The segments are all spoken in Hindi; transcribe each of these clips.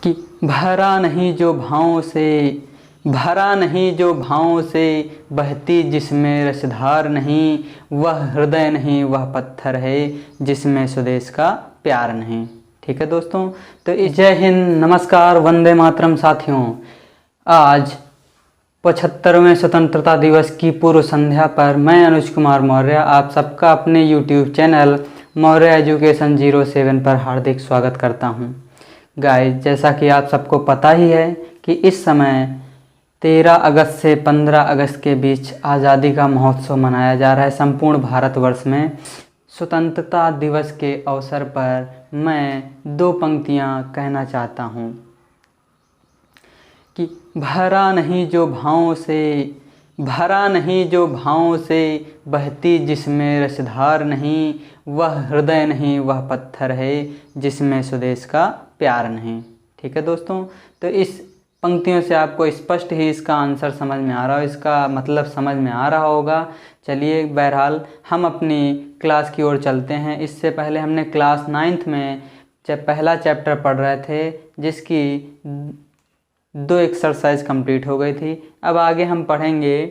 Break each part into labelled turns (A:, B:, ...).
A: कि भरा नहीं जो भावों से, भरा नहीं जो भावों से, बहती जिसमें रसधार नहीं, वह हृदय नहीं वह पत्थर है जिसमें स्वदेश का प्यार नहीं। ठीक है दोस्तों, तो जय हिंद, नमस्कार, वंदे मातरम साथियों। आज 75वें स्वतंत्रता दिवस की पूर्व संध्या पर मैं अनुज कुमार मौर्य आप सबका अपने YouTube चैनल मौर्य एजुकेशन 07 पर हार्दिक स्वागत करता हूं। गाइस, जैसा कि आप सबको पता ही है कि इस समय 13 अगस्त से 15 अगस्त के बीच आज़ादी का महोत्सव मनाया जा रहा है संपूर्ण भारतवर्ष में। स्वतंत्रता दिवस के अवसर पर मैं दो पंक्तियां कहना चाहता हूं कि भरा नहीं जो भावों से, भरा नहीं जो भावों से, बहती जिसमें रसधार नहीं, वह हृदय नहीं वह पत्थर है जिसमें स्वदेश का प्यार नहीं। ठीक है दोस्तों, तो इस पंक्तियों से आपको स्पष्ट ही इसका आंसर समझ में आ रहा हो, इसका मतलब समझ में आ रहा होगा। चलिए, बहरहाल हम अपनी क्लास की ओर चलते हैं। इससे पहले हमने क्लास 9th में जब पहला चैप्टर पढ़ रहे थे, जिसकी 2 एक्सरसाइज कंप्लीट हो गई थी। अब आगे हम पढ़ेंगे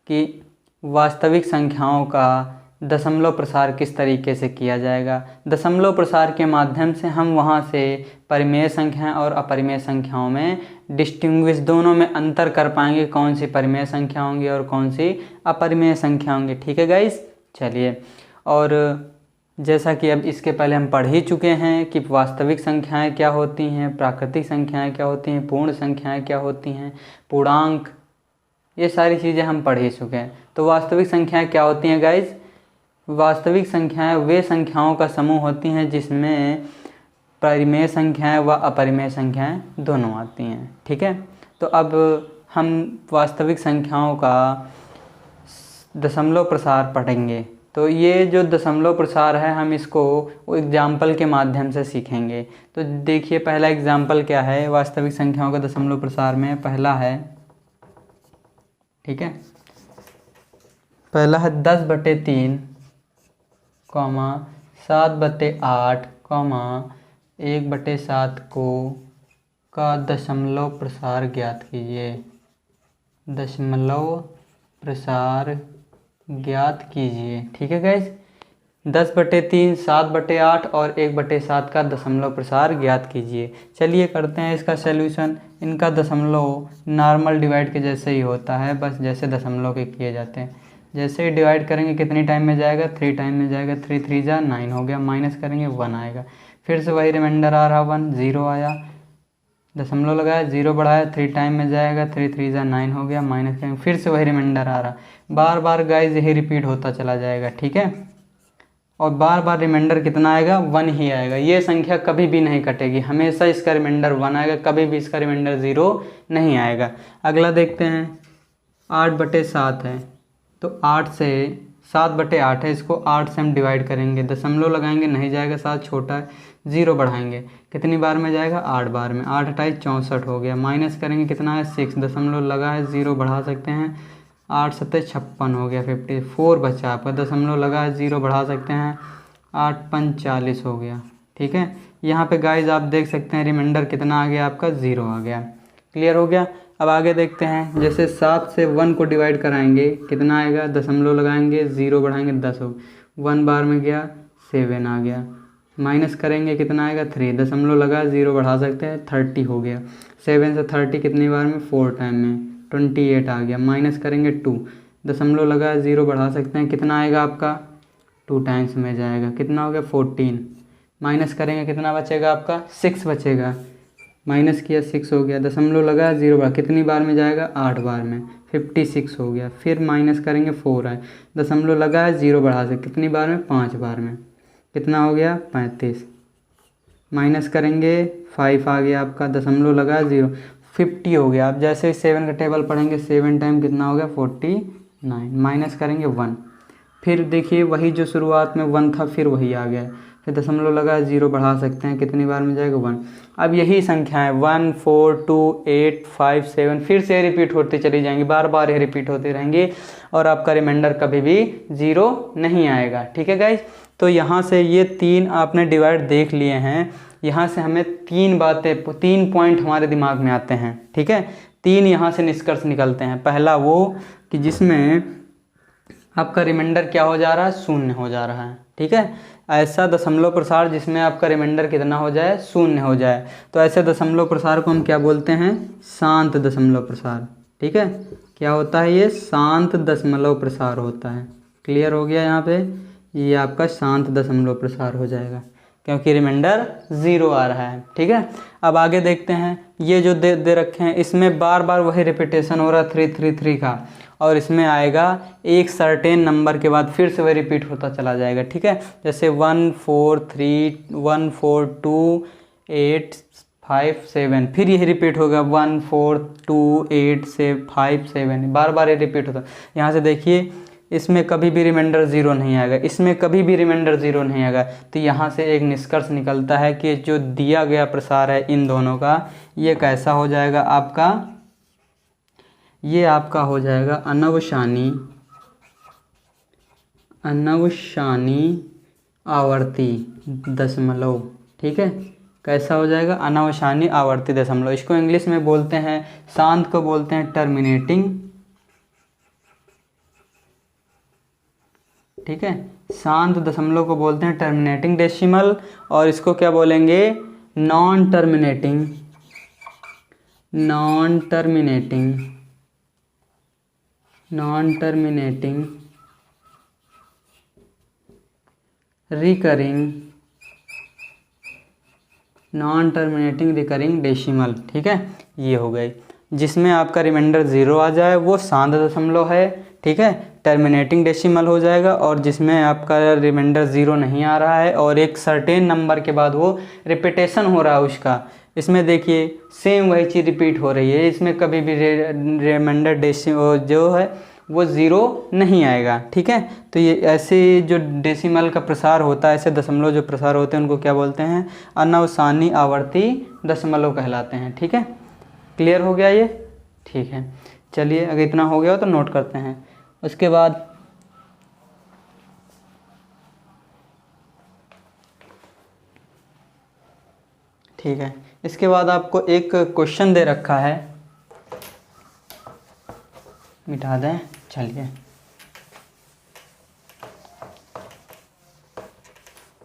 A: कि वास्तविक संख्याओं का दशमलव प्रसार किस तरीके से किया जाएगा। दशमलव प्रसार के माध्यम से हम वहां से परिमेय संख्याएं और अपरिमेय संख्याओं में डिस्टिंग्विश, दोनों में अंतर कर पाएंगे, कौन सी परिमेय संख्या होंगी और कौन सी अपरिमेय संख्या होंगी। ठीक है गाइस, चलिए। और जैसा कि अब इसके पहले हम पढ़ ही चुके हैं कि वास्तविक संख्याएं क्या होती हैं, प्राकृतिक संख्याएं क्या होती हैं, पूर्ण संख्याएं क्या होती हैं, पूर्णांक, ये सारी चीज़ें हम पढ़ ही चुके हैं। तो वास्तविक संख्याएं क्या होती हैं गाइस? वास्तविक संख्याएं वे संख्याओं का समूह होती हैं जिसमें परिमेय संख्याएं व अपरिमेय संख्याएं दोनों आती हैं। ठीक है, तो अब हम वास्तविक संख्याओं का दशमलव प्रसार पढ़ेंगे। तो ये जो दशमलव प्रसार है, हम इसको एग्जाम्पल के माध्यम से सीखेंगे। तो देखिए, पहला एग्जाम्पल क्या है वास्तविक संख्याओं का दशमलव प्रसार में। पहला है, ठीक है, पहला है 10/3, 7/8, 1/7 का दशमलव प्रसार ज्ञात कीजिए। दशमलव प्रसार ज्ञात कीजिए। ठीक है गाइज, 10/3, 7/8 और 1/7 का दशमलव प्रसार ज्ञात कीजिए। चलिए करते हैं इसका सलूशन। इनका दशमलव नॉर्मल डिवाइड के जैसे ही होता है, बस जैसे दशमलव के किए जाते हैं। जैसे ही डिवाइड करेंगे कितनी टाइम में जाएगा? 3 टाइम में जाएगा। 3 3 जा 9 हो गया। माइनस करेंगे 1 आएगा। फिर से वही रिमाइंडर आ रहा 1, 0 आया। दशमलव लगाया, 0 बढ़ाया, 3 टाइम में जाएगा। 3 3 जा 9 हो गया। माइनस करेंगे, फिर से वही रिमाइंडर आ रहा। बार बार गाइज यही रिपीट होता चला जाएगा। ठीक है, और बार बार रिमाइंडर कितना आएगा? 1 ही आएगा। ये संख्या कभी भी नहीं कटेगी, हमेशा इसका रिमाइंडर 1 आएगा, कभी भी इसका रिमाइंडर 0 नहीं आएगा। अगला देखते हैं, 8/7 है, तो 8 से 7/8 है, इसको 8 से हम डिवाइड करेंगे। दशमलव लगाएंगे, नहीं जाएगा, 7 छोटा है। 0 बढ़ाएंगे, कितनी बार में जाएगा? 8 बार में। 8 8 64 हो गया। माइनस करेंगे, कितना है? 6। दशमलव लगा है, 0 बढ़ा सकते हैं। 8 7 56 हो गया। 54 बचा आपका। दशमलव लगा है, 0 बढ़ा सकते हैं। 8 5 40 हो गया। ठीक है, यहाँ पे गाइज आप देख सकते हैं रिमाइंडर कितना आ गया आपका? 0 आ गया। क्लियर हो गया। अब आगे देखते हैं, जैसे 7 से 1 को डिवाइड कराएंगे, कितना आएगा? दशमलव लगाएंगे, 0 बढ़ाएंगे, 10 हो। 1 बार में गया, 7 आ गया। माइनस करेंगे, कितना आएगा? 3। दशमलव लगा, 0 बढ़ा सकते हैं, 30 हो गया। 7 से 30 कितनी बार में? 4 टाइम में, 28 आ गया। माइनस करेंगे 2। दशमलव लगा, 0 बढ़ा सकते हैं, कितना आएगा आपका? 2 टाइम्स में जाएगा। कितना हो गया? 14। माइनस करेंगे, कितना बचेगा आपका? 6 बचेगा। माइनस किया, 6 हो गया। दशमलव लगा, 0 बढ़ा, कितनी बार में जाएगा? 8 बार में। 56 हो गया। फिर माइनस करेंगे, 4 आए। दशमलव लगा, 0 बढ़ा सकते, कितनी बार में? 5 बार में। कितना हो गया? 35। माइनस करेंगे, 5 आ गया आपका। दशमलव लगा, 0, 50 हो गया। अब जैसे ही 7 का टेबल पढ़ेंगे, 7 टाइम कितना हो गया? 49। माइनस करेंगे 1। फिर देखिए, वही जो शुरुआत में 1 था, फिर वही आ गया। फिर दशमलव लगा, 0 बढ़ा सकते हैं, कितनी बार में जाएगा? 1। अब यही संख्याएं 1 4 2 8 5 7 फिर से रिपीट होती चली जाएंगी, बार बार ये रिपीट होती रहेंगी और आपका रिमाइंडर कभी भी 0 नहीं आएगा। ठीक है गाइज, तो यहाँ से ये 3 आपने डिवाइड देख लिए हैं। यहाँ से हमें 3 पॉइंट हमारे दिमाग में आते हैं, ठीक है। 3 यहाँ से निष्कर्ष निकलते हैं। पहला वो कि जिसमें आपका रिमाइंडर क्या हो जा रहा है, शून्य हो जा रहा है, ठीक है। ऐसा दशमलव प्रसार जिसमें आपका रिमाइंडर कितना हो जाए, शून्य हो जाए, तो ऐसे दशमलव प्रसार को हम क्या बोलते हैं, शांत दशमलव प्रसार, ठीक है। क्या होता है ये, शांत दशमलव प्रसार होता है। क्लियर हो गया यहाँ पे, ये आपका शांत दशमलव प्रसार हो जाएगा क्योंकि रिमाइंडर 0 आ रहा है, ठीक है। अब आगे देखते हैं, ये जो दे रखे हैं इसमें बार बार वही रिपीटेशन हो रहा है 333 का, और इसमें आएगा एक सर्टेन नंबर के बाद फिर से वही रिपीट होता चला जाएगा, ठीक है। जैसे 1 4 3 1 4 2 8 5 7, फिर यही रिपीट होगा 1 4 2 8 से 5 7, बार बार ये रिपीट होता। यहाँ से देखिए इसमें कभी भी रिमाइंडर 0 नहीं आएगा, इसमें कभी भी रिमाइंडर 0 नहीं आएगा। तो यहाँ से एक निष्कर्ष निकलता है कि जो दिया गया प्रसार है इन दोनों का, ये कैसा हो जाएगा आपका, ये आपका हो जाएगा अनवशानी आवर्ती दशमलव, ठीक है। कैसा हो जाएगा, अनवशानी आवर्ती दशमलव। इसको इंग्लिश में बोलते हैं, शांत को बोलते हैं टर्मिनेटिंग, ठीक है। शांत दशमलव को बोलते हैं टर्मिनेटिंग डेसिमल, और इसको क्या बोलेंगे, नॉन टर्मिनेटिंग रिकरिंग डेसिमल, ठीक है। ये हो गई, जिसमें आपका रिमाइंडर 0 आ जाए वो शांत दशमलव है, ठीक है, टर्मिनेटिंग डेसिमल हो जाएगा। और जिसमें आपका रिमाइंडर 0 नहीं आ रहा है और एक सर्टेन नंबर के बाद वो रिपीटेशन हो रहा है उसका, इसमें देखिए सेम वही चीज़ रिपीट हो रही है, इसमें कभी भी रिमाइंडर जो है वो 0 नहीं आएगा, ठीक है। तो ये ऐसे जो डेसिमल का प्रसार होता है, ऐसे दशमलव जो प्रसार होते हैं उनको क्या बोलते हैं, अनवसानी आवर्ती दशमलव कहलाते हैं, ठीक है। क्लियर हो गया ये, ठीक है। चलिए अगर इतना हो गया हो तो नोट करते हैं। उसके बाद ठीक है, इसके बाद आपको एक क्वेश्चन दे रखा है, मिटा दें, चलिए।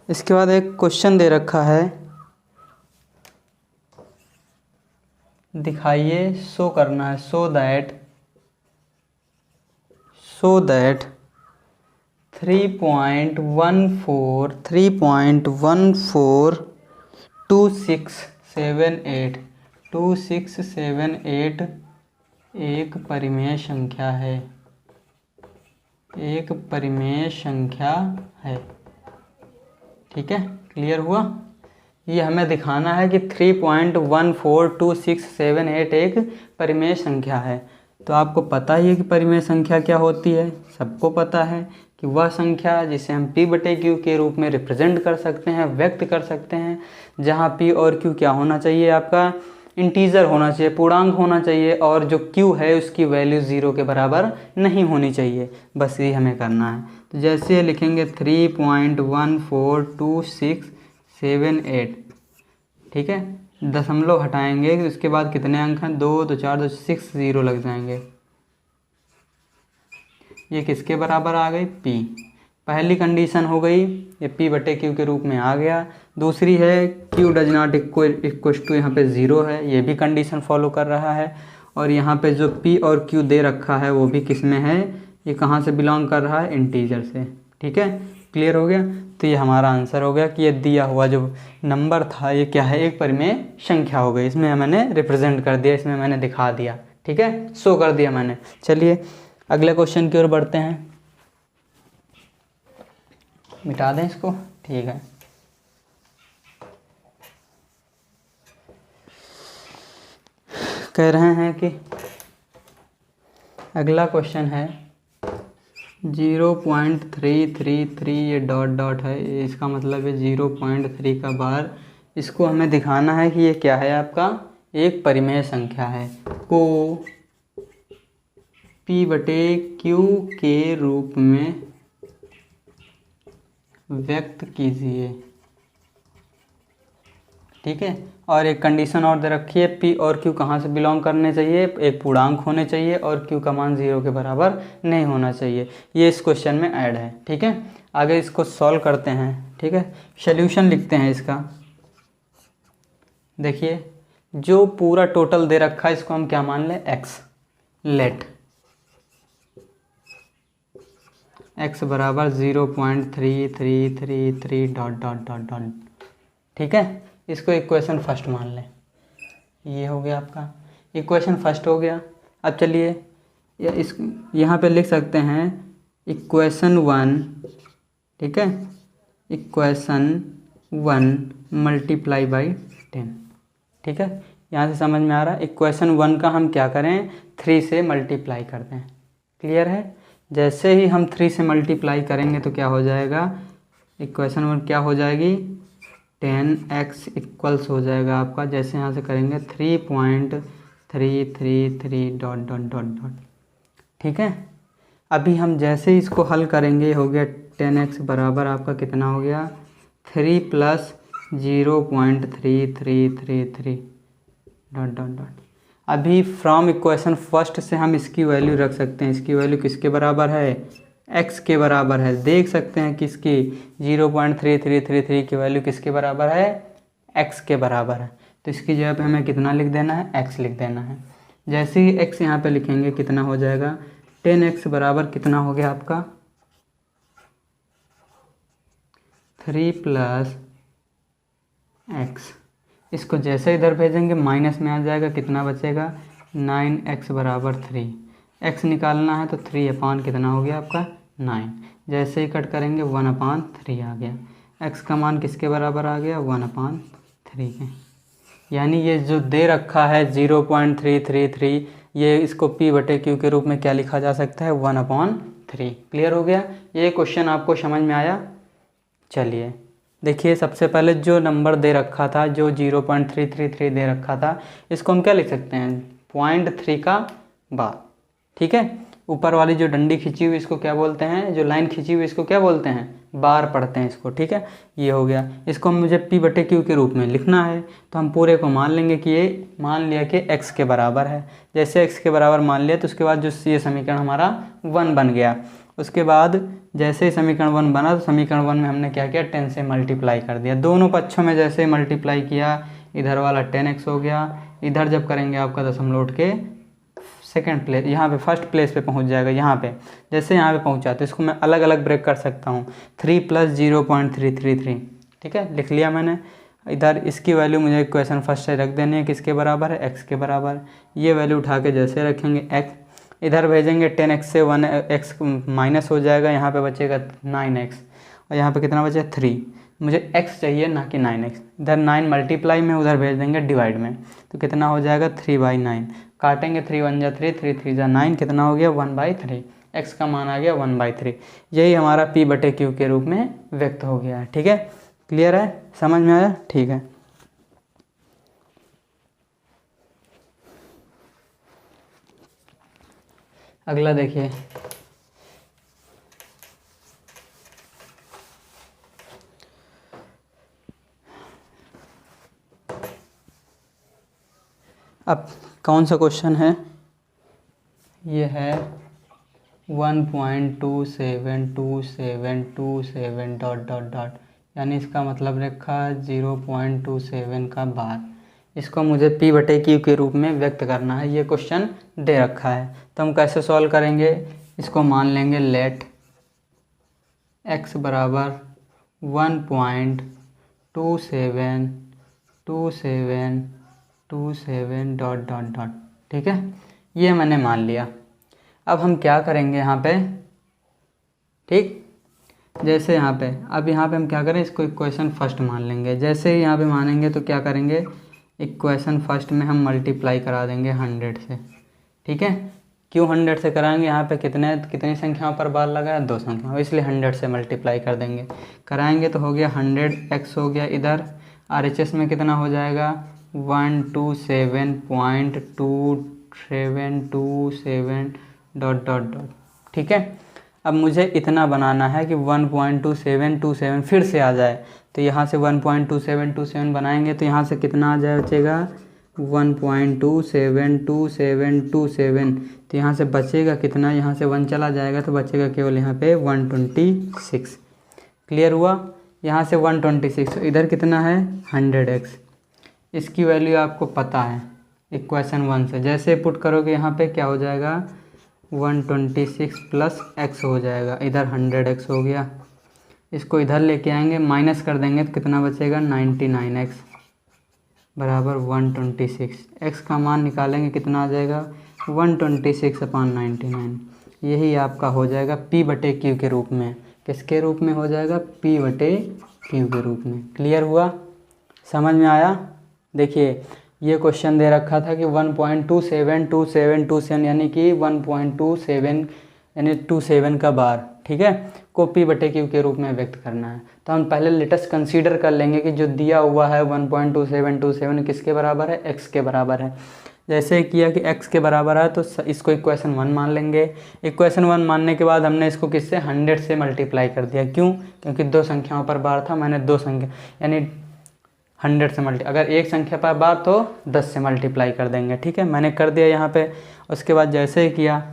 A: इसके बाद एक क्वेश्चन दे रखा है, दिखाइए, शो करना है, सो दैट 3.142678 एक परिमेय संख्या है, ठीक है। क्लियर हुआ, ये हमें दिखाना है कि 3.142678 एक परिमेय संख्या है। तो आपको पता ही है कि परिमेय संख्या क्या होती है, सबको पता है कि वह संख्या जिसे हम P/Q के रूप में रिप्रेजेंट कर सकते हैं, व्यक्त कर सकते हैं, जहाँ P और Q क्या होना चाहिए, आपका इंटीजर होना चाहिए, पूर्णांक होना चाहिए, और जो Q है उसकी वैल्यू 0 के बराबर नहीं होनी चाहिए, बस ये हमें करना है। तो जैसे लिखेंगे 3.142678, ठीक है, दशमलव हटाएंगे, उसके बाद कितने अंक हैं, 2 2 4 2 6 0 लग जाएंगे। ये किसके बराबर आ गई, P। पहली कंडीशन हो गई, ये P/Q के रूप में आ गया। दूसरी है Q does not equal to, यहाँ पे 0 है, ये भी कंडीशन फॉलो कर रहा है। और यहाँ पे जो P और Q दे रखा है वो भी किस में है, ये कहाँ से बिलोंग कर रहा है, इंटीजर से, ठीक है। क्लियर हो गया, तो ये हमारा आंसर हो गया कि ये दिया हुआ जो नंबर था ये क्या है, एक परिमेय संख्या हो गई। इसमें मैंने रिप्रेजेंट कर दिया, इसमें मैंने दिखा दिया, ठीक है, शो कर दिया मैंने। चलिए अगले क्वेश्चन की ओर बढ़ते हैं, मिटा दें इसको, ठीक है। कह रहे हैं कि अगला क्वेश्चन है 0.333, ये डॉट डॉट है, इसका मतलब है 0.3 का बार। इसको हमें दिखाना है कि ये क्या है, आपका एक परिमेय संख्या है, को P/Q के रूप में व्यक्त कीजिए। ठीक है। और एक कंडीशन और दे रखी है, पी और क्यू कहाँ से बिलोंग करने चाहिए, एक पूर्णांक होने चाहिए और क्यू का मान 0 के बराबर नहीं होना चाहिए। ये इस क्वेश्चन में ऐड है, ठीक है। आगे इसको सॉल्व करते हैं, ठीक है। सॉल्यूशन लिखते हैं इसका। देखिए जो पूरा टोटल दे रखा है इसको हम क्या मान लें, एक्स। लेट एक्स बराबर 0.3333 डॉट डॉट डॉट डॉट, ठीक है। इसको इक्वेशन फर्स्ट मान लें। ये हो गया आपका इक्वेशन फर्स्ट हो गया। अब चलिए इस यहाँ पे लिख सकते हैं इक्वेशन 1, ठीक है। इक्वेशन 1 मल्टीप्लाई बाई 10, ठीक है। यहाँ से समझ में आ रहा है। इक्वेशन 1 का हम क्या करें, 3 से मल्टीप्लाई करते हैं। क्लियर है। जैसे ही हम 3 से मल्टीप्लाई करेंगे तो क्या हो जाएगा, इक्वेशन 1 क्या हो जाएगी, 10x इक्वल्स हो जाएगा आपका। जैसे यहाँ से करेंगे 3.333 डॉट डॉट डॉट डॉट, ठीक है। अभी हम जैसे ही इसको हल करेंगे हो गया 10x बराबर आपका कितना हो गया, 3 + 0.3333 डॉट डॉट डॉट। अभी फ्रॉम इक्वेशन फर्स्ट से हम इसकी वैल्यू रख सकते हैं। इसकी वैल्यू किसके बराबर है, x के बराबर है। देख सकते हैं किसकी, 0.3333 की वैल्यू किसके बराबर है, x के बराबर है। तो इसकी जगह पे हमें कितना लिख देना है, x लिख देना है। जैसे ही x यहाँ पे लिखेंगे कितना हो जाएगा, 10x बराबर कितना हो गया आपका, 3 + x। इसको जैसे इधर भेजेंगे माइनस में आ जाएगा, कितना बचेगा, 9x बराबर 3। x निकालना है तो 3 कितना हो गया आपका, 9। जैसे ही कट करेंगे 1/3 आ गया। x का मान किसके बराबर आ गया, 1/3 के। यानी ये जो दे रखा है 0.333, ये इसको p/q के रूप में क्या लिखा जा सकता है, 1/3। क्लियर हो गया। ये क्वेश्चन आपको समझ में आया। चलिए देखिए, सबसे पहले जो नंबर दे रखा था, जो 0.333 दे रखा था, इसको हम क्या लिख सकते हैं, 0.3 का बार, ठीक है। ऊपर वाली जो डंडी खींची हुई इसको क्या बोलते हैं, जो लाइन खींची हुई इसको क्या बोलते हैं, बार पढ़ते हैं इसको, ठीक है। ये हो गया। इसको मुझे p/q के रूप में लिखना है तो हम पूरे को मान लेंगे कि ये मान लिया कि x के बराबर है। जैसे x के बराबर मान लिया तो उसके बाद जो ये समीकरण हमारा 1 बन गया। उसके बाद जैसे ही समीकरण 1 बना तो समीकरण 1 में हमने क्या किया, 10 से मल्टीप्लाई कर दिया। दोनों पक्षों में जैसे मल्टीप्लाई किया, इधर वाला 10x हो गया। इधर जब करेंगे आपका दशमलव उठ के सेकंड प्लेस, यहाँ पे फर्स्ट प्लेस पे पहुँच जाएगा। यहाँ पे जैसे यहाँ पे पहुँचा तो इसको मैं अलग अलग ब्रेक कर सकता हूँ, 3 + 0.333, ठीक है, लिख लिया मैंने। इधर इसकी वैल्यू मुझे इक्वेशन फर्स्ट से रख देनी है, किसके बराबर है, x के बराबर। ये वैल्यू उठा के जैसे रखेंगे x, इधर भेजेंगे 10x से 1x माइनस हो जाएगा, यहाँ पे बचेगा 9x और यहाँ पे कितना बचे, 3। मुझे x चाहिए ना कि 9x। इधर 9 मल्टीप्लाई में, उधर भेज देंगे डिवाइड में, तो कितना हो जाएगा, 3/9। काटेंगे 3 × 1 = 3, 3 × 3 = 9, कितना हो गया, 1/3। x का मान आ गया 1/3। यही हमारा p/q के रूप में व्यक्त हो गया है, ठीक है। क्लियर है, समझ में आया, ठीक है। अगला देखिए, अब कौन सा क्वेश्चन है, ये है 1.272727 डॉट डॉट डॉट, यानी इसका मतलब रखा 0.27 का बार। इसको मुझे p/q के रूप में व्यक्त करना है। ये क्वेश्चन दे रखा है तो हम कैसे सॉल्व करेंगे, इसको मान लेंगे लेट x बराबर 1.272727 डॉट डॉट डॉट, ठीक है। ये मैंने मान लिया। अब हम क्या करेंगे यहाँ पे, ठीक, जैसे यहाँ पे, अब यहाँ पे हम क्या करें, इसको इक्वेशन फर्स्ट मान लेंगे। जैसे ही यहाँ पे मानेंगे तो क्या करेंगे, इक्वेशन फर्स्ट में हम मल्टीप्लाई करा देंगे 100 से, ठीक है। क्यों 100 से कराएंगे, यहाँ पे कितनी संख्याओं पर बार लगा है, 2 संख्याओं, इसलिए 100 से मल्टीप्लाई कर देंगे। कराएंगे तो हो गया 100x हो गया। इधर RHS में कितना हो जाएगा, 127.2727 डॉट डॉट डॉट, ठीक है। अब मुझे इतना बनाना है कि 1.2727 फिर से आ जाए, तो यहाँ से 1.2727 बनाएंगे तो यहाँ से कितना आ जाए बचेगा 1.272727। तो यहाँ से बचेगा कितना, यहाँ से 1 चला जाएगा तो बचेगा केवल यहाँ पे 126। क्लियर हुआ। यहाँ से 126 तो इधर कितना है 100x। इसकी वैल्यू आपको पता है इक्वेशन 1 से। जैसे पुट करोगे यहाँ पे क्या हो जाएगा 126 प्लस x हो जाएगा, इधर 100x हो गया। इसको इधर लेके आएंगे माइनस कर देंगे तो कितना बचेगा 99x बराबर 126। x का मान निकालेंगे कितना आ जाएगा 126/99। यही आपका हो जाएगा p/q के रूप में। किसके रूप में हो जाएगा p/q के रूप में। क्लियर हुआ, समझ में आया। देखिए ये क्वेश्चन दे रखा था कि 1.272727 यानी कि 1.27 यानी 27 का बार, ठीक है, को p/q के रूप में व्यक्त करना है। तो हम पहले लेटेस्ट कंसीडर कर लेंगे कि जो दिया हुआ है 1.2727 किसके बराबर है, x के बराबर है। जैसे किया कि x के बराबर है तो इसको इक्वेशन 1 मान लेंगे। इक्वेशन 1 मानने के बाद हमने इसको किससे 100 से मल्टीप्लाई कर दिया। क्यों, क्योंकि दो संख्याओं पर बार था, मैंने दो संख्या यानी 100 से अगर एक संख्या पर बार तो 10 से मल्टीप्लाई कर देंगे, ठीक है, मैंने कर दिया यहाँ पे। उसके बाद जैसे ही किया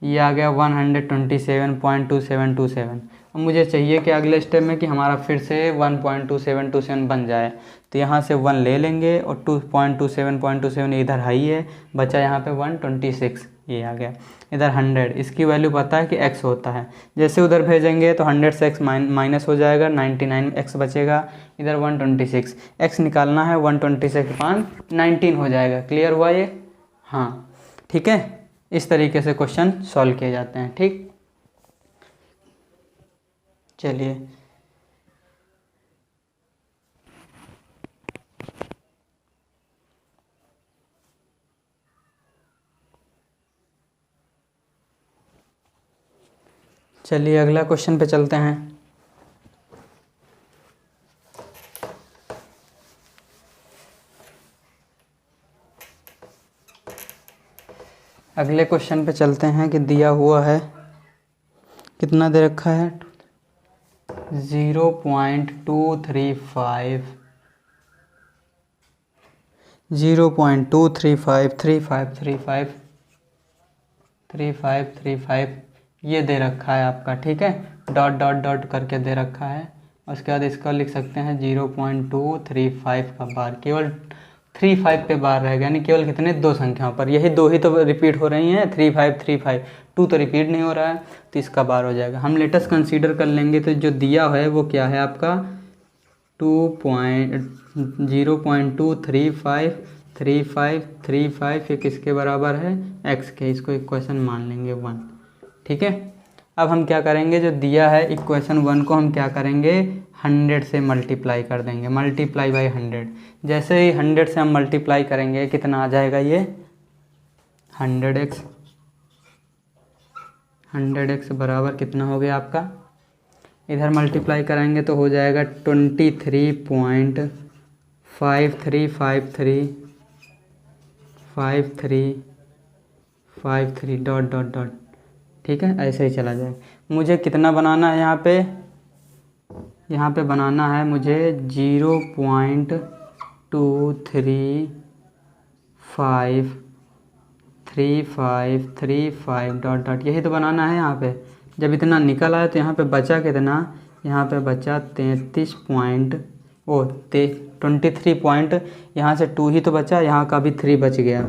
A: ये आ गया 127.2727। अब मुझे चाहिए कि अगले स्टेप में कि हमारा फिर से 1.2727 बन जाए। तो यहाँ से 1 ले लेंगे और 2.27.27 इधर हाई है, बचा यहाँ पे 126, ये आ गया। इधर 100, इसकी वैल्यू पता है कि x होता है। जैसे उधर भेजेंगे तो 100 से x माइनस हो जाएगा, 99x बचेगा। इधर 126, x निकालना है 126/19 हो जाएगा। क्लियर हुआ ये, हाँ ठीक है। इस तरीके से क्वेश्चन सॉल्व किए जाते हैं, ठीक। चलिए अगला क्वेश्चन पे चलते हैं। अगले क्वेश्चन पे चलते हैं कि दिया हुआ है कितना दे रखा है 0.235 3535 ये दे रखा है आपका, ठीक है, डॉट डॉट डॉट करके दे रखा है। उसके बाद इसका लिख सकते हैं 0.235 का बार, केवल 35 पे बार रहेगा, यानी केवल कितने दो संख्याओं पर, यही दो ही तो रिपीट हो रही हैं, 3535, 2 तो रिपीट नहीं हो रहा है, तो इसका बार हो जाएगा। हम लेटेस्ट कंसीडर कर लेंगे तो जो दिया है वो क्या है आपका 0.2353535 ये किसके बराबर है x के। इसको इक्वेशन मान लेंगे 1, ठीक है। अब हम क्या करेंगे, जो दिया है इक्वेशन 1 को हम क्या करेंगे 100 से मल्टीप्लाई कर देंगे, मल्टीप्लाई बाई 100। जैसे ही 100 से हम मल्टीप्लाई करेंगे कितना आ जाएगा ये 100x बराबर कितना हो गया आपका, इधर मल्टीप्लाई करेंगे तो हो जाएगा 23.5353 डॉट डॉट डॉट, ठीक है, ऐसे ही चला जाएगा। मुझे कितना बनाना है यहाँ पे बनाना है मुझे 0.23535 डॉट डॉट, यही तो बनाना है यहाँ पे। जब इतना निकल आया तो यहाँ पे बचा कितना, यहाँ पे बचा 23 पॉइंट, यहाँ से 2 ही तो बचा, यहाँ का भी 3 बच गया,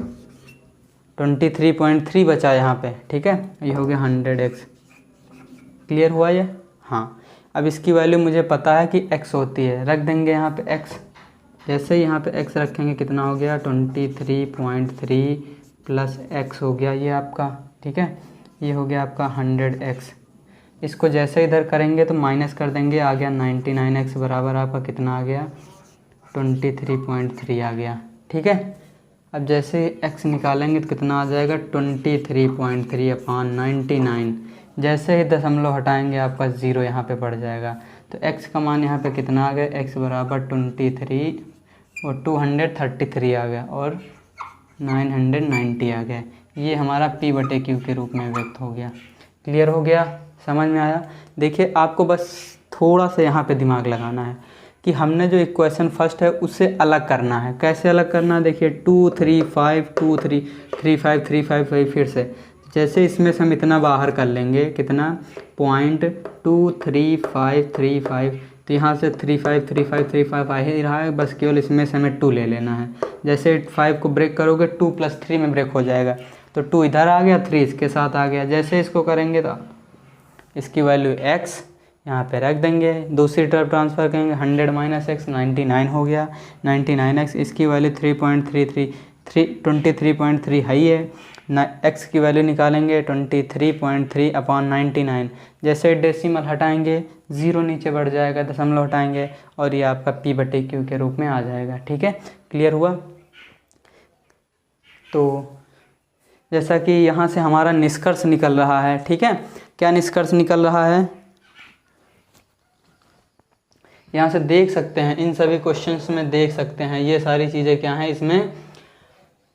A: 23.3 बचा यहाँ पे, ठीक है। ये हो गया 100x। क्लियर हुआ ये, हाँ। अब इसकी वैल्यू मुझे पता है कि x होती है, रख देंगे यहाँ पे x। जैसे ही यहाँ पे x रखेंगे कितना हो गया 23.3 प्लस x हो गया ये आपका, ठीक है, ये हो गया आपका 100x। इसको जैसे इधर करेंगे तो माइनस कर देंगे, आ गया 99x बराबर आपका कितना आ गया 23.3 आ गया, ठीक है। अब जैसे x निकालेंगे तो कितना आ जाएगा 23.3/99। जैसे ही दशमलव हटाएंगे आपका 0 यहाँ पे पड़ जाएगा, तो x का मान यहाँ पे कितना आ गया, x बराबर 23 और 233 आ गया और 990 आ गया। ये हमारा p/q के रूप में व्यक्त हो गया। क्लियर हो गया, समझ में आया। देखिए आपको बस थोड़ा सा यहाँ पे दिमाग लगाना है। कि हमने जो इक्वेशन फर्स्ट है उससे अलग करना है। कैसे अलग करना है देखिए, 2 3 5 2 3 3 5 3 5 5 फिर से जैसे इसमें से हम इतना बाहर कर लेंगे, कितना 0.23535, तो यहाँ से 353535 आ ही रहा है, बस केवल इसमें से हमें 2 ले लेना है। जैसे 5 को ब्रेक करोगे 2 + 3 में ब्रेक हो जाएगा, तो 2 इधर आ गया, 3 इसके साथ आ गया। जैसे इसको करेंगे तो इसकी वैल्यू x यहाँ पे रख देंगे, दूसरी तरफ ट्रांसफ़र करेंगे, 100 - x 99 हो गया, 99x। इसकी वैल्यू 23.3 है ही है ना, x की वैल्यू निकालेंगे 23.3/99। जैसे डेसिमल हटाएंगे 0 नीचे बढ़ जाएगा, दशमलव हटाएंगे और ये आपका p/q के रूप में आ जाएगा। ठीक है, क्लियर हुआ। तो जैसा कि यहाँ से हमारा निष्कर्ष निकल रहा है, ठीक है, क्या निष्कर्ष निकल रहा है यहाँ से देख सकते हैं, इन सभी क्वेश्चंस में देख सकते हैं ये सारी चीज़ें क्या हैं, इसमें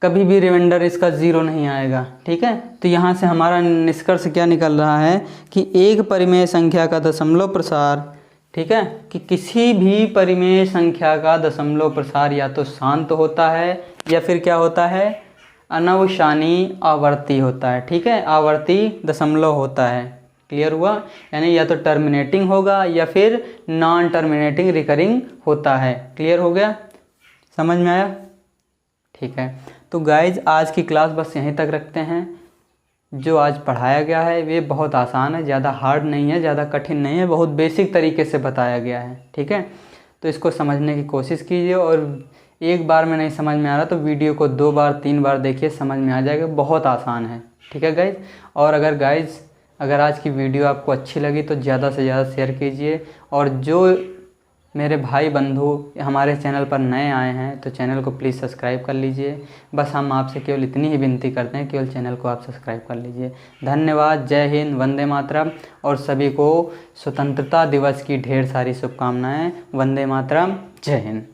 A: कभी भी रिमाइंडर इसका 0 नहीं आएगा। ठीक है, तो यहाँ से हमारा निष्कर्ष क्या निकल रहा है कि एक परिमेय संख्या का दशमलव प्रसार, ठीक है, कि किसी भी परिमेय संख्या का दशमलव प्रसार या तो शांत होता है या फिर क्या होता है, अनवसानी आवर्ती होता है। ठीक है, आवर्ती दशमलव होता है। क्लियर हुआ, यानी या तो टर्मिनेटिंग होगा या फिर नॉन टर्मिनेटिंग रिकरिंग होता है। क्लियर हो गया, समझ में आया। ठीक है, तो गाइज आज की क्लास बस यहीं तक रखते हैं। जो आज पढ़ाया गया है वे बहुत आसान है, ज़्यादा हार्ड नहीं है, ज़्यादा कठिन नहीं है, बहुत बेसिक तरीके से बताया गया है। ठीक है, तो इसको समझने की कोशिश कीजिए, और एक बार में नहीं समझ में आ रहा तो वीडियो को 2 बार 3 बार देखिए, समझ में आ जाएगा, बहुत आसान है। ठीक है गाइज, और अगर आज की वीडियो आपको अच्छी लगी तो ज़्यादा से ज़्यादा शेयर कीजिए, और जो मेरे भाई बंधु हमारे चैनल पर नए आए हैं तो चैनल को प्लीज़ सब्सक्राइब कर लीजिए। बस हम आपसे केवल इतनी ही विनती करते हैं, केवल चैनल को आप सब्सक्राइब कर लीजिए। धन्यवाद, जय हिंद, वंदे मातरम, और सभी को स्वतंत्रता दिवस की ढेर सारी शुभकामनाएं। वंदे मातरम, जय हिंद।